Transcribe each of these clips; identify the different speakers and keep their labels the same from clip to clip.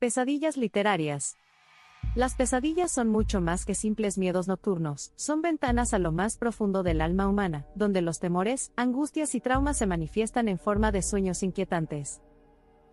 Speaker 1: Pesadillas literarias. Las pesadillas son mucho más que simples miedos nocturnos, son ventanas a lo más profundo del alma humana, donde los temores, angustias y traumas se manifiestan en forma de sueños inquietantes.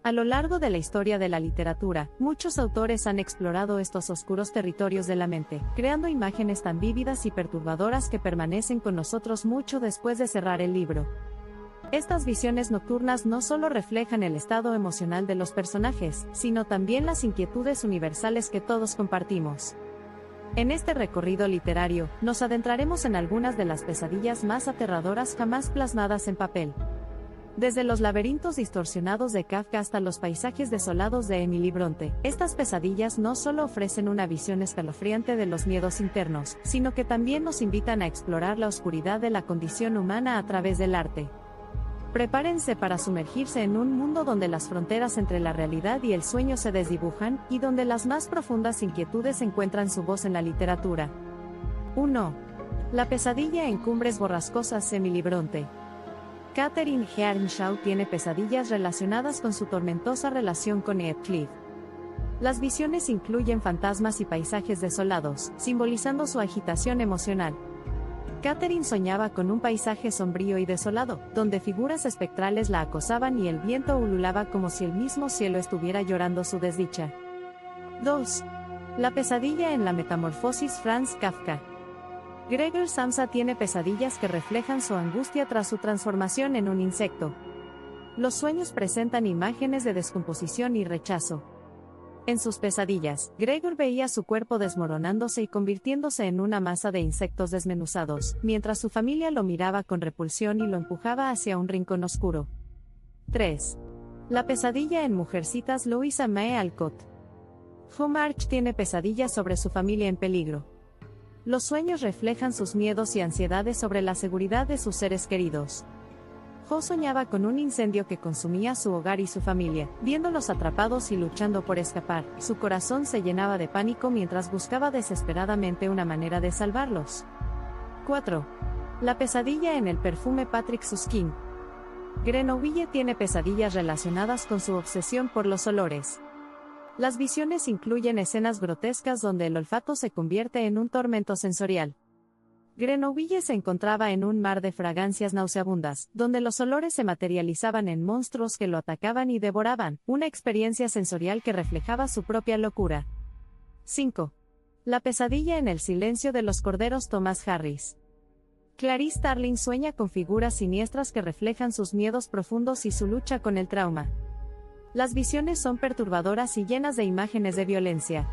Speaker 1: A lo largo de la historia de la literatura, muchos autores han explorado estos oscuros territorios de la mente, creando imágenes tan vívidas y perturbadoras que permanecen con nosotros mucho después de cerrar el libro. Estas visiones nocturnas no solo reflejan el estado emocional de los personajes, sino también las inquietudes universales que todos compartimos. En este recorrido literario, nos adentraremos en algunas de las pesadillas más aterradoras jamás plasmadas en papel. Desde los laberintos distorsionados de Kafka hasta los paisajes desolados de Emily Brontë, estas pesadillas no solo ofrecen una visión escalofriante de los miedos internos, sino que también nos invitan a explorar la oscuridad de la condición humana a través del arte. Prepárense para sumergirse en un mundo donde las fronteras entre la realidad y el sueño se desdibujan, y donde las más profundas inquietudes encuentran su voz en la literatura. 1. La pesadilla en Cumbres Borrascosas. Emily Brontë. Catherine Earnshaw tiene pesadillas relacionadas con su tormentosa relación con Heathcliff. Las visiones incluyen fantasmas y paisajes desolados, simbolizando su agitación emocional. Catherine soñaba con un paisaje sombrío y desolado, donde figuras espectrales la acosaban y el viento ululaba como si el mismo cielo estuviera llorando su desdicha. 2. La pesadilla en la metamorfosis. Franz Kafka. Gregor Samsa tiene pesadillas que reflejan su angustia tras su transformación en un insecto. Los sueños presentan imágenes de descomposición y rechazo. En sus pesadillas, Gregor veía su cuerpo desmoronándose y convirtiéndose en una masa de insectos desmenuzados, mientras su familia lo miraba con repulsión y lo empujaba hacia un rincón oscuro. 3. La pesadilla en Mujercitas. Louisa May Alcott. Jo March tiene pesadillas sobre su familia en peligro. Los sueños reflejan sus miedos y ansiedades sobre la seguridad de sus seres queridos. Jo soñaba con un incendio que consumía su hogar y su familia, viéndolos atrapados y luchando por escapar. Su corazón se llenaba de pánico mientras buscaba desesperadamente una manera de salvarlos. 4. La pesadilla en el perfume. Patrick Süskind. Grenoble tiene pesadillas relacionadas con su obsesión por los olores. Las visiones incluyen escenas grotescas donde el olfato se convierte en un tormento sensorial. Grenoble se encontraba en un mar de fragancias nauseabundas, donde los olores se materializaban en monstruos que lo atacaban y devoraban, una experiencia sensorial que reflejaba su propia locura. 5. La pesadilla en el silencio de los corderos. Thomas Harris. Clarice Starling sueña con figuras siniestras que reflejan sus miedos profundos y su lucha con el trauma. Las visiones son perturbadoras y llenas de imágenes de violencia.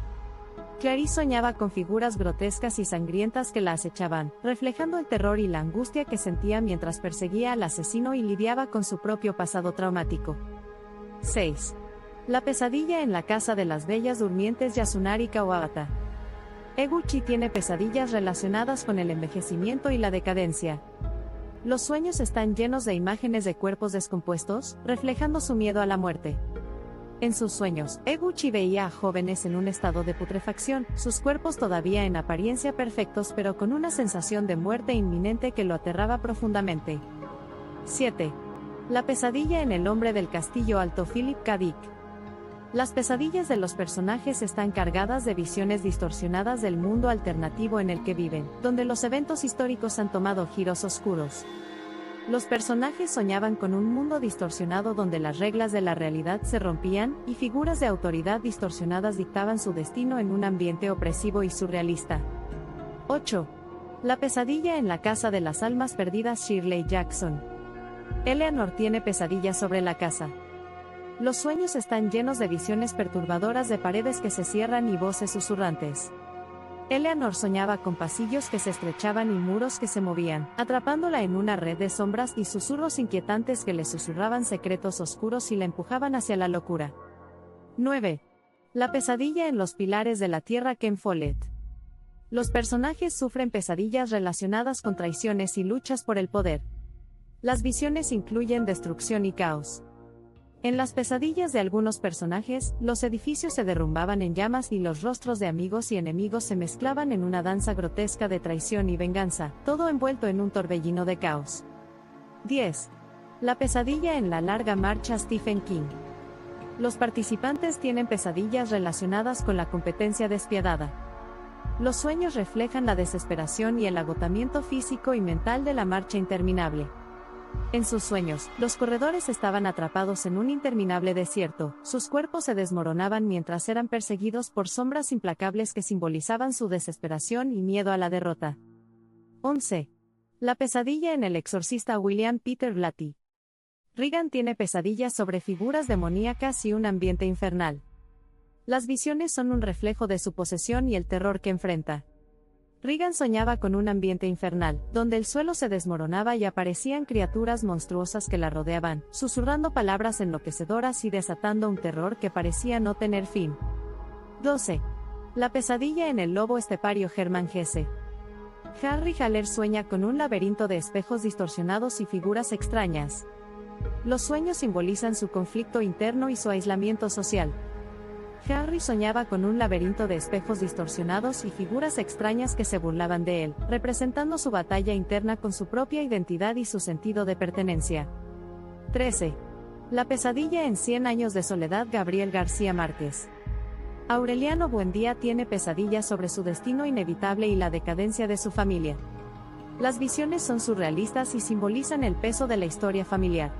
Speaker 1: Clarice soñaba con figuras grotescas y sangrientas que la acechaban, reflejando el terror y la angustia que sentía mientras perseguía al asesino y lidiaba con su propio pasado traumático. 6. La pesadilla en la casa de las bellas durmientes. Yasunari Kawabata. Eguchi tiene pesadillas relacionadas con el envejecimiento y la decadencia. Los sueños están llenos de imágenes de cuerpos descompuestos, reflejando su miedo a la muerte. En sus sueños, Eguchi veía a jóvenes en un estado de putrefacción, sus cuerpos todavía en apariencia perfectos pero con una sensación de muerte inminente que lo aterraba profundamente. 7. La pesadilla en el hombre del castillo alto. Philip K. Dick. Las pesadillas de los personajes están cargadas de visiones distorsionadas del mundo alternativo en el que viven, donde los eventos históricos han tomado giros oscuros. Los personajes soñaban con un mundo distorsionado donde las reglas de la realidad se rompían, y figuras de autoridad distorsionadas dictaban su destino en un ambiente opresivo y surrealista. 8. La pesadilla en la casa de las almas perdidas. Shirley Jackson. Eleanor tiene pesadillas sobre la casa. Los sueños están llenos de visiones perturbadoras de paredes que se cierran y voces susurrantes. Eleanor soñaba con pasillos que se estrechaban y muros que se movían, atrapándola en una red de sombras y susurros inquietantes que le susurraban secretos oscuros y la empujaban hacia la locura. 9. La pesadilla en los pilares de la tierra. Ken Follett. Los personajes sufren pesadillas relacionadas con traiciones y luchas por el poder. Las visiones incluyen destrucción y caos. En las pesadillas de algunos personajes, los edificios se derrumbaban en llamas y los rostros de amigos y enemigos se mezclaban en una danza grotesca de traición y venganza, todo envuelto en un torbellino de caos. 10. La pesadilla en la larga marcha. Stephen King. Los participantes tienen pesadillas relacionadas con la competencia despiadada. Los sueños reflejan la desesperación y el agotamiento físico y mental de la marcha interminable. En sus sueños, los corredores estaban atrapados en un interminable desierto, sus cuerpos se desmoronaban mientras eran perseguidos por sombras implacables que simbolizaban su desesperación y miedo a la derrota. 11. La pesadilla en El exorcista William Peter Blatty. Regan tiene pesadillas sobre figuras demoníacas y un ambiente infernal. Las visiones son un reflejo de su posesión y el terror que enfrenta. Regan soñaba con un ambiente infernal, donde el suelo se desmoronaba y aparecían criaturas monstruosas que la rodeaban, susurrando palabras enloquecedoras y desatando un terror que parecía no tener fin. 12. La pesadilla en el lobo estepario Hermann Hesse. Harry Haller sueña con un laberinto de espejos distorsionados y figuras extrañas. Los sueños simbolizan su conflicto interno y su aislamiento social. Harry soñaba con un laberinto de espejos distorsionados y figuras extrañas que se burlaban de él, representando su batalla interna con su propia identidad y su sentido de pertenencia. 13. La pesadilla en 100 años de soledad Gabriel García Márquez. Aureliano Buendía tiene pesadillas sobre su destino inevitable y la decadencia de su familia. Las visiones son surrealistas y simbolizan el peso de la historia familiar.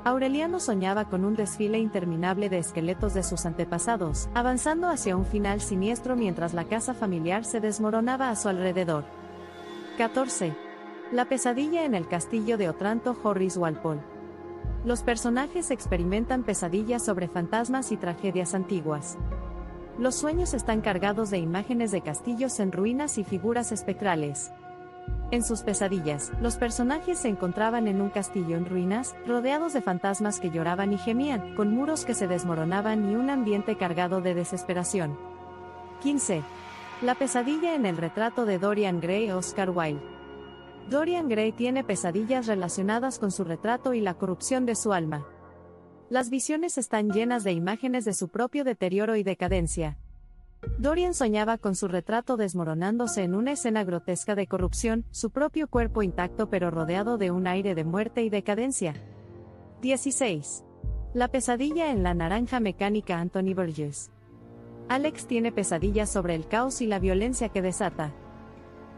Speaker 1: Aureliano soñaba con un desfile interminable de esqueletos de sus antepasados, avanzando hacia un final siniestro mientras la casa familiar se desmoronaba a su alrededor. 14. La pesadilla en el castillo de Otranto Horace Walpole. Los personajes experimentan pesadillas sobre fantasmas y tragedias antiguas. Los sueños están cargados de imágenes de castillos en ruinas y figuras espectrales. En sus pesadillas, los personajes se encontraban en un castillo en ruinas, rodeados de fantasmas que lloraban y gemían, con muros que se desmoronaban y un ambiente cargado de desesperación. 15. La pesadilla en el retrato de Dorian Gray Oscar Wilde. Dorian Gray tiene pesadillas relacionadas con su retrato y la corrupción de su alma. Las visiones están llenas de imágenes de su propio deterioro y decadencia. Dorian soñaba con su retrato desmoronándose en una escena grotesca de corrupción, su propio cuerpo intacto pero rodeado de un aire de muerte y decadencia. 16. La pesadilla en la naranja mecánica Anthony Burgess. Alex tiene pesadillas sobre el caos y la violencia que desata.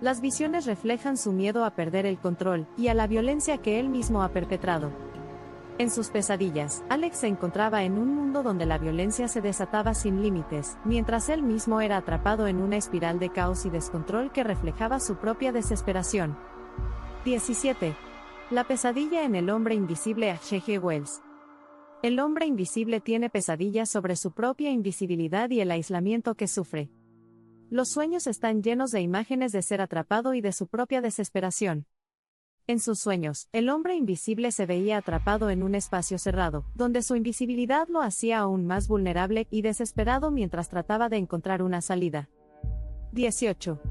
Speaker 1: Las visiones reflejan su miedo a perder el control, y a la violencia que él mismo ha perpetrado. En sus pesadillas, Alex se encontraba en un mundo donde la violencia se desataba sin límites, mientras él mismo era atrapado en una espiral de caos y descontrol que reflejaba su propia desesperación. 17. La pesadilla en el hombre invisible H.G. Wells. El hombre invisible tiene pesadillas sobre su propia invisibilidad y el aislamiento que sufre. Los sueños están llenos de imágenes de ser atrapado y de su propia desesperación. En sus sueños, el hombre invisible se veía atrapado en un espacio cerrado, donde su invisibilidad lo hacía aún más vulnerable y desesperado mientras trataba de encontrar una salida. 18.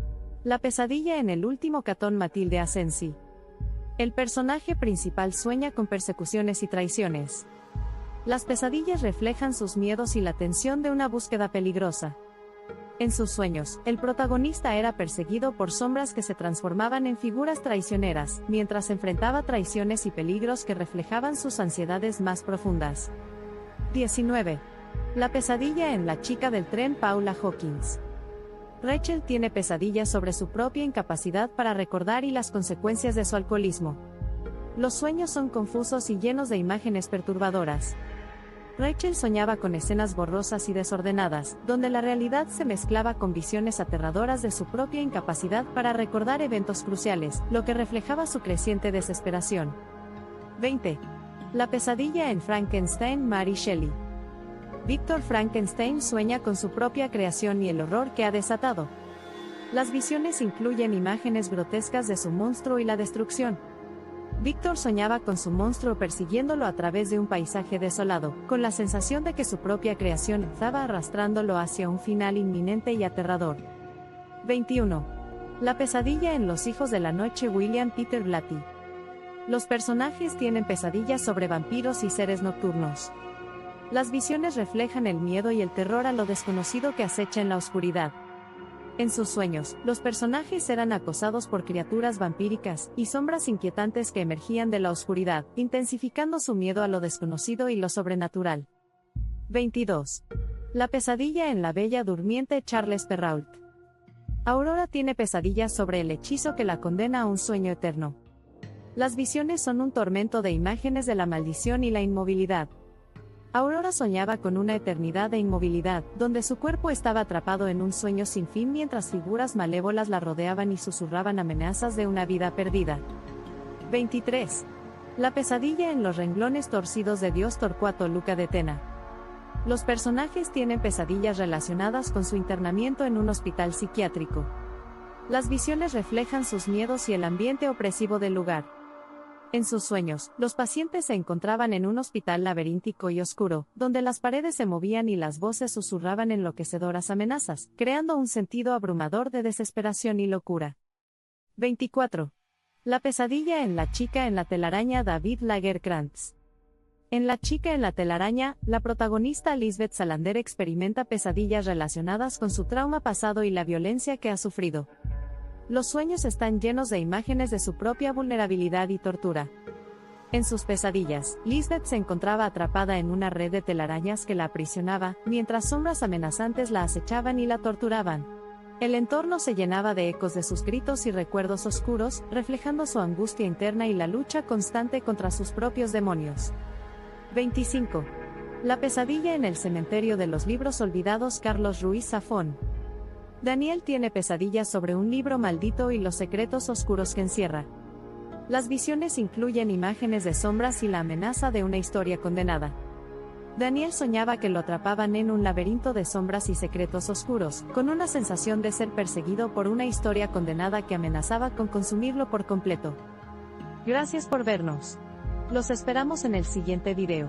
Speaker 1: La pesadilla en el último Catón Matilde Asensi. El personaje principal sueña con persecuciones y traiciones. Las pesadillas reflejan sus miedos y la tensión de una búsqueda peligrosa. En sus sueños, el protagonista era perseguido por sombras que se transformaban en figuras traicioneras, mientras enfrentaba traiciones y peligros que reflejaban sus ansiedades más profundas. 19. La pesadilla en la chica del tren Paula Hawkins. Rachel tiene pesadillas sobre su propia incapacidad para recordar y las consecuencias de su alcoholismo. Los sueños son confusos y llenos de imágenes perturbadoras. Rachel soñaba con escenas borrosas y desordenadas, donde la realidad se mezclaba con visiones aterradoras de su propia incapacidad para recordar eventos cruciales, lo que reflejaba su creciente desesperación. 20. La pesadilla en Frankenstein Mary Shelley. Víctor Frankenstein sueña con su propia creación y el horror que ha desatado. Las visiones incluyen imágenes grotescas de su monstruo y la destrucción. Víctor soñaba con su monstruo persiguiéndolo a través de un paisaje desolado, con la sensación de que su propia creación estaba arrastrándolo hacia un final inminente y aterrador. 21. La pesadilla en Los hijos de la noche William Peter Blatty. Los personajes tienen pesadillas sobre vampiros y seres nocturnos. Las visiones reflejan el miedo y el terror a lo desconocido que acecha en la oscuridad. En sus sueños, los personajes eran acosados por criaturas vampíricas y sombras inquietantes que emergían de la oscuridad, intensificando su miedo a lo desconocido y lo sobrenatural. 22. La pesadilla en la Bella Durmiente. Charles Perrault. Aurora tiene pesadillas sobre el hechizo que la condena a un sueño eterno. Las visiones son un tormento de imágenes de la maldición y la inmovilidad. Aurora soñaba con una eternidad de inmovilidad, donde su cuerpo estaba atrapado en un sueño sin fin mientras figuras malévolas la rodeaban y susurraban amenazas de una vida perdida. 23. La pesadilla en los renglones torcidos de Dios. Torcuato Luca de Tena. Los personajes tienen pesadillas relacionadas con su internamiento en un hospital psiquiátrico. Las visiones reflejan sus miedos y el ambiente opresivo del lugar. En sus sueños, los pacientes se encontraban en un hospital laberíntico y oscuro, donde las paredes se movían y las voces susurraban enloquecedoras amenazas, creando un sentido abrumador de desesperación y locura. 24. La pesadilla en La chica en la telaraña. David Lagerkrantz. En La chica en la telaraña, la protagonista Lisbeth Salander experimenta pesadillas relacionadas con su trauma pasado y la violencia que ha sufrido. Los sueños están llenos de imágenes de su propia vulnerabilidad y tortura. En sus pesadillas, Lisbeth se encontraba atrapada en una red de telarañas que la aprisionaba, mientras sombras amenazantes la acechaban y la torturaban. El entorno se llenaba de ecos de sus gritos y recuerdos oscuros, reflejando su angustia interna y la lucha constante contra sus propios demonios. 25. La pesadilla en el cementerio de los libros olvidados. Carlos Ruiz Zafón. Daniel tiene pesadillas sobre un libro maldito y los secretos oscuros que encierra. Las visiones incluyen imágenes de sombras y la amenaza de una historia condenada. Daniel soñaba que lo atrapaban en un laberinto de sombras y secretos oscuros, con una sensación de ser perseguido por una historia condenada que amenazaba con consumirlo por completo. Gracias por vernos. Los esperamos en el siguiente video.